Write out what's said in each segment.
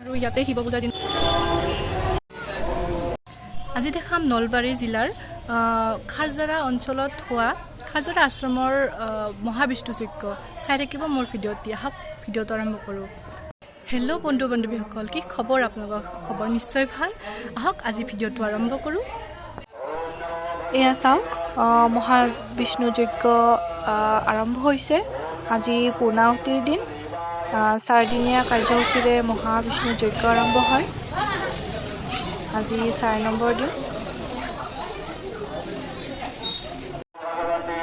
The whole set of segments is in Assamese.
আৰু ইয়াতে শিৱ পূজাৰ দিন আজি দেখাম নলবাৰী জিলাৰ খাৰজাৰা অঞ্চলত হোৱা খাৰজাৰা আশ্ৰমৰ মহাবিষ্ণু যজ্ঞ চাই থাকিব মোৰ ভিডিঅ'টি আহক ভিডিঅ'টো আৰম্ভ কৰোঁ হেল্ল' বন্ধু বান্ধৱীসকল কি খবৰ আপোনালোকৰ খবৰ নিশ্চয় ভাল আহক আজি ভিডিঅ'টো আৰম্ভ কৰোঁ এয়া চাওক মহাবিষ্ণু যজ্ঞ আৰম্ভ হৈছে আজি পূৰ্ণাহুতিৰ দিন 4 দিনীয়া কাৰ্যসূচীৰে মহাবিষ্ণু যজ্ঞ আৰম্ভ হয় আজি 4 নম্বৰ দিন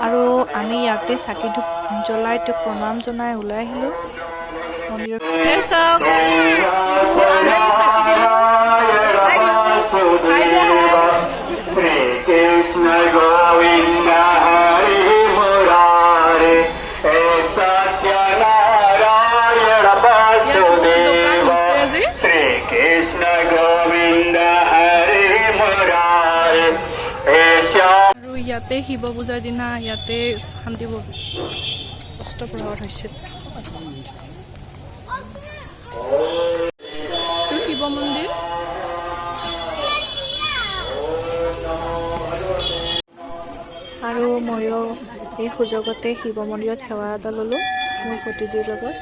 আৰু আমি ইয়াতে চাকি ধূপ জ্বলাই তেওঁক প্ৰণাম জনাই ওলাই আহিলোঁ মন্দিৰৰ ইয়াতে শিৱ পূজাৰ দিনা ইয়াতে শান্তি অষ্টপ্ৰহৰ হৈছে শিৱ মন্দিৰ আৰু ময়ো এই সুযোগতে শিৱ মন্দিৰত সেৱা এটা ল'লোঁ মোৰ ভতিজীৰ লগত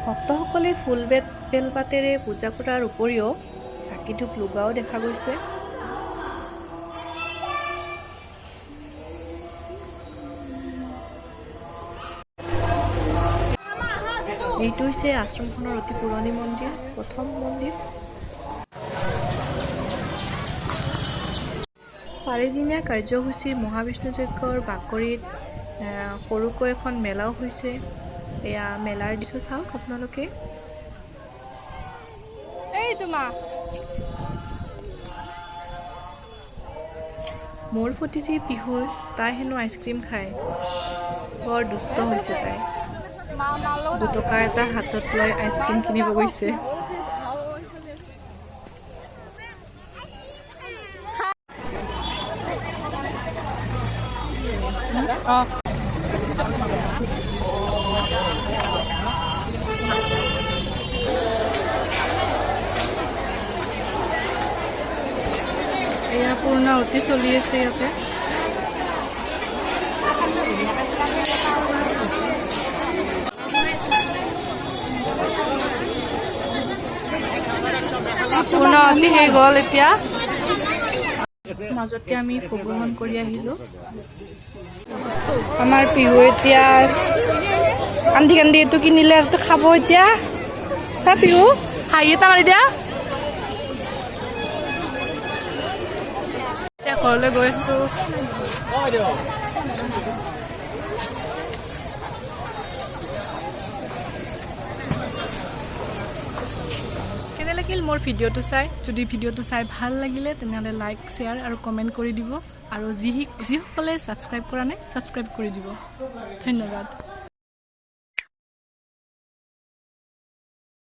ভক্তসকলে ফুল বেলপাতেৰে পূজা কৰাৰ উপৰিও চাকি ধূপ লগোৱাও দেখা গৈছে এইটো হৈছে আশ্ৰমখনৰ অতি পুৰণি মন্দিৰ প্ৰথম মন্দিৰ 4 দিনীয়া কাৰ্যসূচী মহাবিষ্ণু যজ্ঞৰ বাকৰিত সৰুকৈ এখন মেলাও হৈছে এয়া মেলাৰ দৃশ্য চাওক আপোনালোকে মোৰ ভতিজী পিহু তাই হেনো আইচক্ৰীম খায় বৰ দুষ্ট হৈছে তাই 2 টকা এটা হাতত লৈ আইচক্ৰীম কিনিব গৈছে এয়া পূৰ্ণাহুতি চলি আছে ইয়াতে পূৰ্ণাহুতি হৈ গ'ল এতিয়া মাজতে আমি ভ্ৰমণ কৰি আহিলোঁ আমাৰ পিহু এতিয়া কান্দি কান্দি এইটো কিনিলে আৰু খাব এতিয়া চা পিহু হাঁহি এটা মাৰি দিয়া এতিয়া ঘৰলৈ গৈ আছোঁ কেনে লাগিল মোৰ ভিডিঅ'টো চাই যদি ভিডিঅ'টো চাই ভাল লাগিলে তেনেহ'লে লাইক শ্বেয়াৰ আৰু কমেণ্ট কৰি দিব আৰু যিসকলে ছাবস্ক্ৰাইব কৰা নাই ছাবস্ক্ৰাইব কৰি দিব ধন্যবাদ